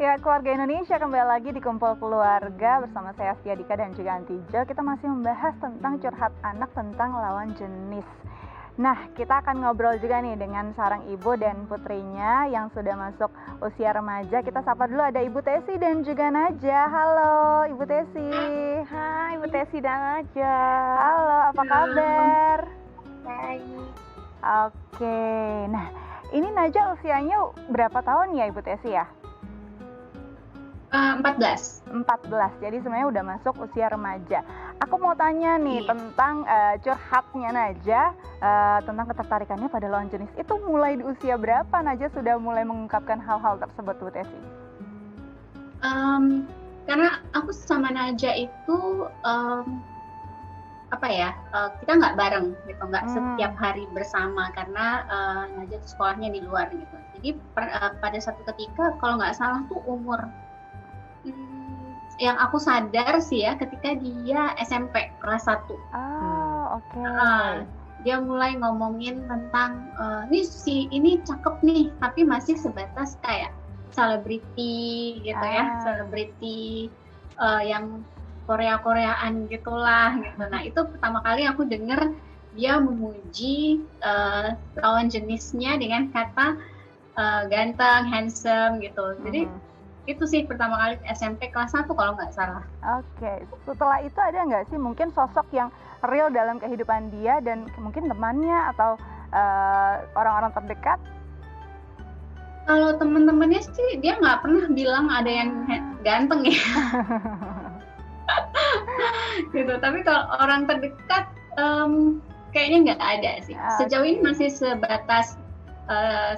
Ya, keluarga Indonesia kembali lagi di Kumpul Keluarga bersama saya Astia Dika dan juga Antijo. Kita masih membahas tentang curhat anak tentang lawan jenis. Nah, kita akan ngobrol juga nih dengan seorang ibu dan putrinya yang sudah masuk usia remaja. Kita sapa dulu, ada Ibu Tesi dan juga Naja. Halo, Ibu Tesi. Hai, Ibu Tesi dan Naja. Halo, apa kabar? Baik. Oke, nah ini Naja usianya berapa tahun ya Ibu Tesi ya? 14. 14, jadi sebenarnya udah masuk usia remaja. Aku mau tanya nih tentang curhatnya Naja, tentang ketertarikannya pada lawan jenis. Itu mulai di usia berapa Naja sudah mulai mengungkapkan hal-hal tersebut, Bu Tesi? Karena aku sama Naja itu kita nggak bareng gitu, nggak setiap hari bersama karena Naja sekolahnya di luar gitu. Jadi pada satu ketika kalau nggak salah tuh umur yang aku sadar sih ya ketika dia SMP kelas 1. Oke. Dia mulai ngomongin tentang ini cakep nih, tapi masih sebatas kayak selebriti gitu ya, selebriti yang Korea-Koreaan gitulah gitu. Nah, itu pertama kali aku dengar dia memuji lawan jenisnya dengan kata ganteng, handsome gitu. Jadi itu sih pertama kali SMP kelas 1 kalau nggak salah. Oke, setelah itu ada nggak sih mungkin sosok yang real dalam kehidupan dia dan mungkin temannya atau orang-orang terdekat? Kalau temen-temennya sih dia nggak pernah bilang ada yang ganteng ya. Gitu. Tapi kalau orang terdekat kayaknya nggak ada sih. Sejauh ini masih sebatas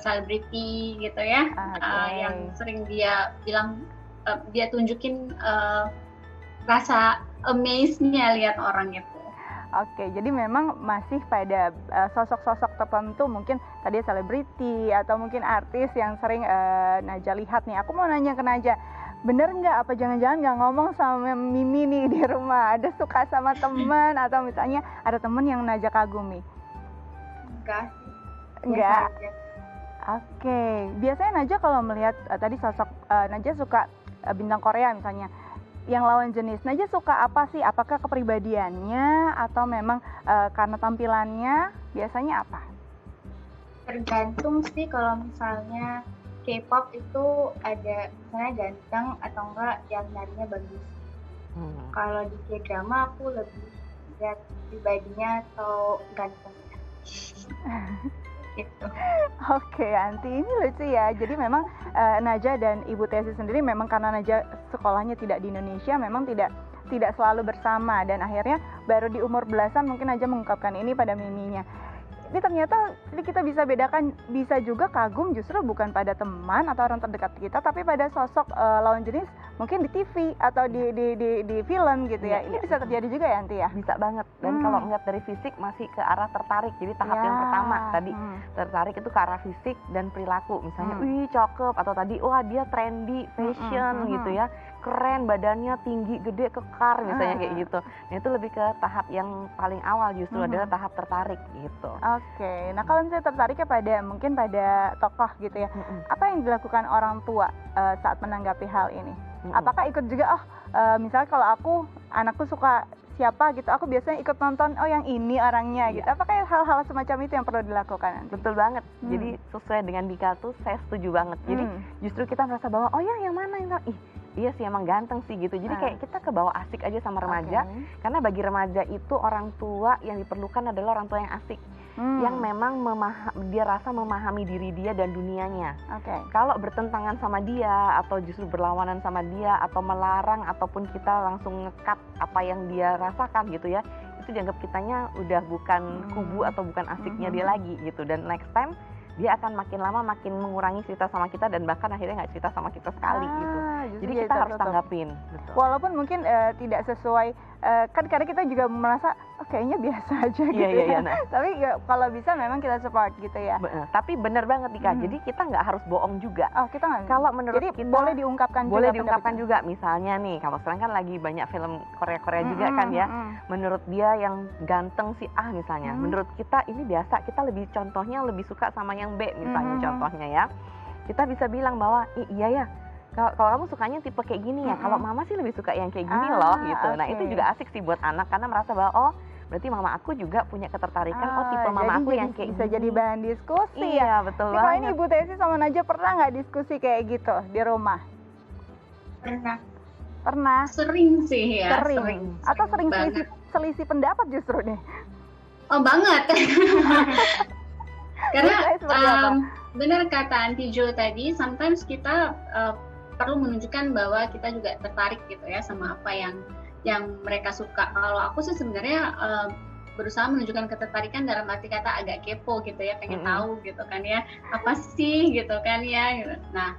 selebriti gitu ya, yang sering dia bilang, dia tunjukin rasa amaze-nya lihat orang itu. Oke, jadi memang masih pada sosok-sosok tertentu, mungkin tadi selebriti atau mungkin artis yang sering Naja lihat nih. Aku mau nanya ke Naja, bener nggak apa jangan-jangan nggak ngomong sama Mimi nih di rumah? Ada suka sama teman atau misalnya ada teman yang Naja kagumi? Enggak. Oke, biasanya Naja kalau melihat tadi sosok Naja suka bintang Korea misalnya, yang lawan jenis, Naja suka apa sih? Apakah kepribadiannya atau memang karena tampilannya? Biasanya apa? Tergantung sih, kalau misalnya K-pop itu ada misalnya ganteng atau enggak yang narinya bagus. Kalau di K-drama aku lebih lihat pribadinya atau gantengnya. Gitu. Oke, Anti, ini lucu ya. Jadi memang Naja dan Ibu Tesi sendiri memang karena Naja sekolahnya tidak di Indonesia, memang tidak selalu bersama, dan akhirnya baru di umur belasan mungkin Naja mengungkapkan ini pada miminya. Ini ternyata kita bisa bedakan, bisa juga kagum justru bukan pada teman atau orang terdekat kita, tapi pada sosok lawan jenis mungkin di TV atau di film gitu ya. Ini bisa terjadi juga ya Anti ya? Bisa banget. Dan kalau ngeliat dari fisik masih ke arah tertarik. Jadi tahap yang pertama tadi tertarik itu ke arah fisik dan perilaku. Misalnya, wih cakep, atau tadi wah dia trendy, fashion gitu ya. Keren, badannya tinggi, gede, kekar misalnya kayak gitu. Nah itu lebih ke tahap yang paling awal justru adalah tahap tertarik gitu. Oke, nah kalau misalnya tertariknya mungkin pada tokoh gitu ya, apa yang dilakukan orang tua saat menanggapi hal ini? Apakah ikut juga, misalnya kalau anakku suka siapa gitu, aku biasanya ikut nonton, oh yang ini orangnya gitu. Apakah hal-hal semacam itu yang perlu dilakukan nanti? Betul banget. Jadi sesuai dengan Dika tuh saya setuju banget. Jadi justru kita merasa bahwa oh ya yang mana yang iya sih emang ganteng sih gitu. Jadi kayak kita kebawa asik aja sama remaja. Karena bagi remaja itu orang tua yang diperlukan adalah orang tua yang asik. Yang memang dia rasa memahami diri dia dan dunianya. Kalau bertentangan sama dia atau justru berlawanan sama dia atau melarang ataupun kita langsung ngekat apa yang dia rasakan gitu ya, itu dianggap kitanya udah bukan kubu atau bukan asiknya dia lagi gitu. Dan next time dia akan makin lama makin mengurangi cerita sama kita dan bahkan akhirnya nggak cerita sama kita sekali gitu. Jadi kita harus tanggapin. Betul. Walaupun mungkin tidak sesuai, kan kadang kita juga merasa kayaknya biasa aja gitu ya. Nah. Tapi kalau bisa memang kita support gitu ya. Tapi benar banget Dika, jadi kita nggak harus bohong juga. Kita nggak. Kalau menurut jadi kita boleh diungkapkan boleh diungkapkan juga. Misalnya nih, kalau sekarang kan lagi banyak film Korea juga kan ya. Menurut dia yang ganteng si A misalnya. Menurut kita ini biasa, kita contohnya lebih suka sama yang B misalnya contohnya ya. Kita bisa bilang bahwa iya ya, kalau kamu sukanya tipe kayak gini ya, kalau mama sih lebih suka yang kayak gini loh gitu. Nah itu juga asik sih buat anak karena merasa bahwa oh berarti mama aku juga punya ketertarikan, oh tipe mama aku yang kayak bisa gini. jadi bahan diskusi Iya, ya. betul Kalau banget. ini Ibu Tesi sama Najwa pernah nggak diskusi kayak gitu di rumah? Pernah. Sering sih ya. Sering. Atau sering selisih pendapat justru nih? Oh banget. Karena benar kata Auntie Jo tadi, sometimes kita perlu menunjukkan bahwa kita juga tertarik gitu ya sama apa yang mereka suka. Kalau aku sih sebenarnya berusaha menunjukkan ketertarikan dalam arti kata agak kepo gitu ya, pengen tahu gitu kan ya, apa sih gitu kan ya. Gitu. Nah,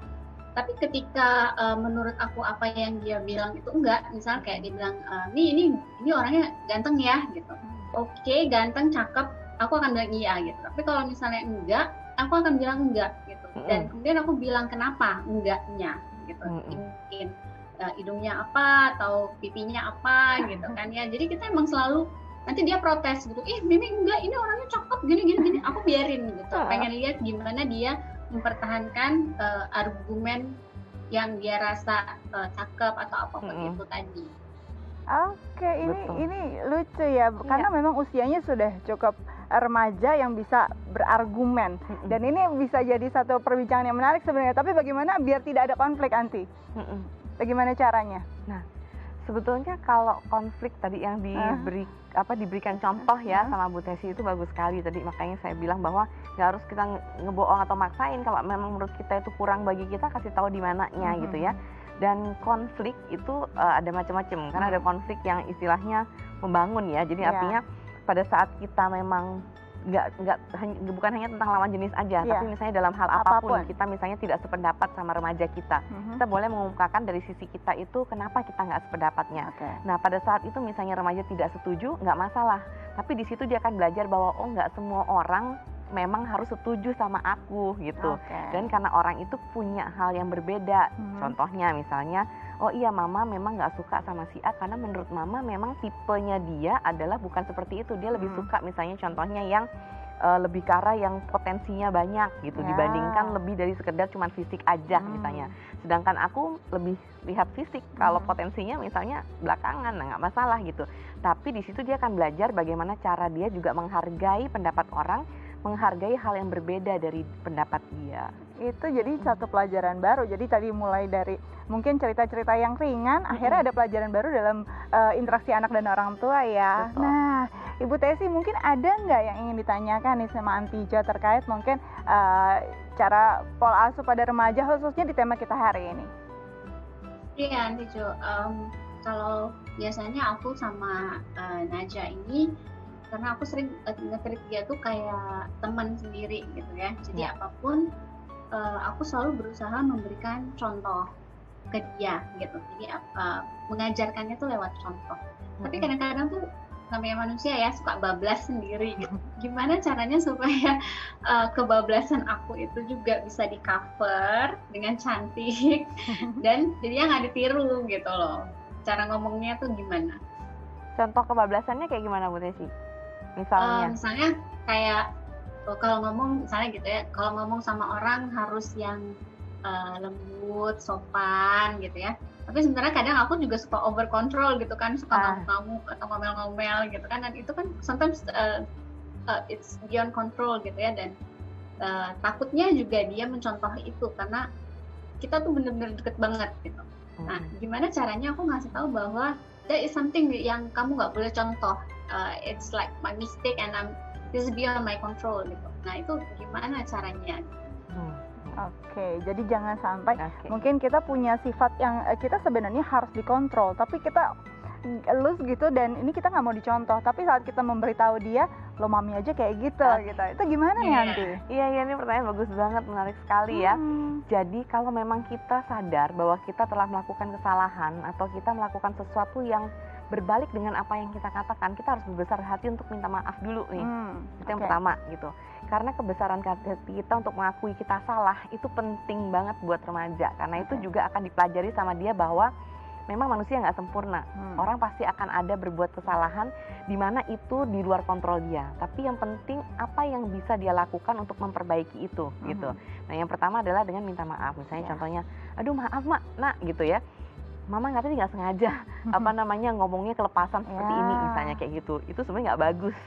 tapi ketika menurut aku apa yang dia bilang itu enggak, misalnya kayak dia bilang, ini orangnya ganteng ya gitu. Oke, ganteng, cakep, aku akan bilang iya gitu. Tapi kalau misalnya enggak, aku akan bilang enggak gitu. Dan kemudian aku bilang kenapa enggaknya gitu. Mungkin hidungnya apa atau pipinya apa gitu kan ya. Jadi kita emang selalu nanti dia protes gitu. Mimi enggak, ini orangnya cakep gini. Aku biarin gitu. Pengen lihat gimana dia mempertahankan argumen yang dia rasa cakep atau apapun itu tadi. Oke, ini lucu ya, karena memang usianya sudah cukup remaja yang bisa berargumen. Dan ini bisa jadi satu perbincangan yang menarik sebenarnya. Tapi bagaimana biar tidak ada konflik, Anti? Bagaimana caranya? Nah, sebetulnya kalau konflik tadi yang diberikan contoh ya sama Bu Tesi itu bagus sekali tadi. Makanya saya bilang bahwa nggak harus kita ngebohong atau maksain. Kalau memang menurut kita itu kurang bagi kita, kasih tahu di mananya gitu ya. Dan konflik itu ada macam-macam, karena ada konflik yang istilahnya membangun ya. Jadi artinya pada saat kita memang bukan hanya tentang lawan jenis aja, tapi misalnya dalam hal apapun kita misalnya tidak sependapat sama remaja kita, kita boleh mengungkapkan dari sisi kita itu kenapa kita nggak sependapatnya. Nah pada saat itu misalnya remaja tidak setuju, nggak masalah, tapi di situ dia akan belajar bahwa oh nggak semua orang memang harus setuju sama aku gitu. Dan karena orang itu punya hal yang berbeda. Contohnya misalnya, oh iya mama memang nggak suka sama si A karena menurut mama memang tipenya dia adalah bukan seperti itu. Dia lebih suka misalnya contohnya yang lebih ke arah yang potensinya banyak gitu dibandingkan lebih dari sekedar cuman fisik aja misalnya. Sedangkan aku lebih lihat fisik, kalau potensinya misalnya belakangan, nah nggak masalah gitu. Tapi di situ dia akan belajar bagaimana cara dia juga menghargai pendapat orang, menghargai hal yang berbeda dari pendapat dia. Itu jadi satu pelajaran baru. Jadi tadi mulai dari mungkin cerita-cerita yang ringan, akhirnya ada pelajaran baru dalam interaksi anak dan orang tua ya. Betul. Nah, Ibu Tesi mungkin ada nggak yang ingin ditanyakan nih sama Auntie Jo terkait mungkin cara pola asuh pada remaja khususnya di tema kita hari ini? Iya, Auntie Jo. Kalau biasanya aku sama Najwa ini, karena aku sering nge-treat dia tuh kayak teman sendiri gitu ya. Jadi apapun aku selalu berusaha memberikan contoh ke dia gitu. Jadi mengajarkannya tuh lewat contoh. Tapi kadang-kadang tuh namanya manusia ya suka bablas sendiri gitu. Gimana caranya supaya kebablasan aku itu juga bisa di cover dengan cantik dan jadinya nggak ditiru gitu loh. Cara ngomongnya tuh gimana? Contoh kebablasannya kayak gimana Bu Tesi? Misalnya kayak kalau ngomong misalnya gitu ya, kalau ngomong sama orang harus yang lembut, sopan gitu ya. Tapi sebenarnya kadang aku juga suka over control gitu kan, suka ngamuk-ngamuk atau ngomel-ngomel gitu kan, dan itu kan sometimes it's beyond control gitu ya. Dan takutnya juga dia mencontoh itu karena kita tuh bener-bener deket banget gitu. Nah, gimana caranya aku ngasih tahu bahwa there is something yang kamu nggak boleh contoh. It's like my mistake and this is beyond my control gitu. Nah itu gimana caranya? Oke, jadi jangan sampai mungkin kita punya sifat yang kita sebenarnya harus dikontrol, tapi kita loose gitu dan ini kita nggak mau dicontoh. Tapi saat kita memberitahu dia, lo mami aja kayak gitu, gitu. Itu gimana nih nanti? Iya, ini pertanyaan bagus banget, menarik sekali ya. Jadi kalau memang kita sadar bahwa kita telah melakukan kesalahan atau kita melakukan sesuatu yang berbalik dengan apa yang kita katakan, kita harus berbesar hati untuk minta maaf dulu nih. Itu yang pertama gitu. Karena kebesaran hati kita untuk mengakui kita salah itu penting banget buat remaja. Karena itu juga akan dipelajari sama dia bahwa memang manusia nggak sempurna. Orang pasti akan ada berbuat kesalahan di mana itu di luar kontrol dia. Tapi yang penting apa yang bisa dia lakukan untuk memperbaiki itu gitu. Nah, yang pertama adalah dengan minta maaf. Misalnya contohnya, aduh maaf mak, nak gitu ya. Mama nggak sengaja ngomongnya kelepasan seperti ini misalnya kayak gitu. Itu sebenarnya nggak bagus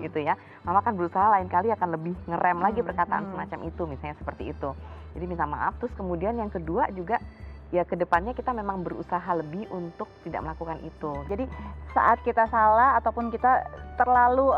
gitu ya. Mama kan berusaha lain kali akan lebih ngerem lagi perkataan semacam itu, misalnya seperti itu. Jadi minta maaf. Terus kemudian yang kedua juga ya kedepannya kita memang berusaha lebih untuk tidak melakukan itu. Jadi saat kita salah ataupun kita terlalu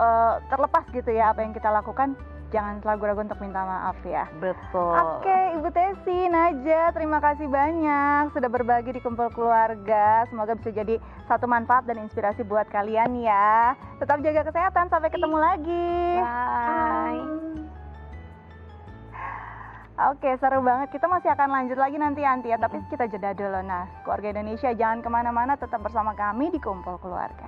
terlepas gitu ya apa yang kita lakukan, jangan ragu-ragu untuk minta maaf ya. Betul. Oke, Ibu Tessy, Najah, terima kasih banyak sudah berbagi di Kumpul Keluarga. Semoga bisa jadi satu manfaat dan inspirasi buat kalian ya. Tetap jaga kesehatan, sampai ketemu lagi. Bye. Oke, seru banget. Kita masih akan lanjut lagi nanti ya, tapi kita jeda dulu. Nah, Keluarga Indonesia jangan kemana-mana, tetap bersama kami di Kumpul Keluarga.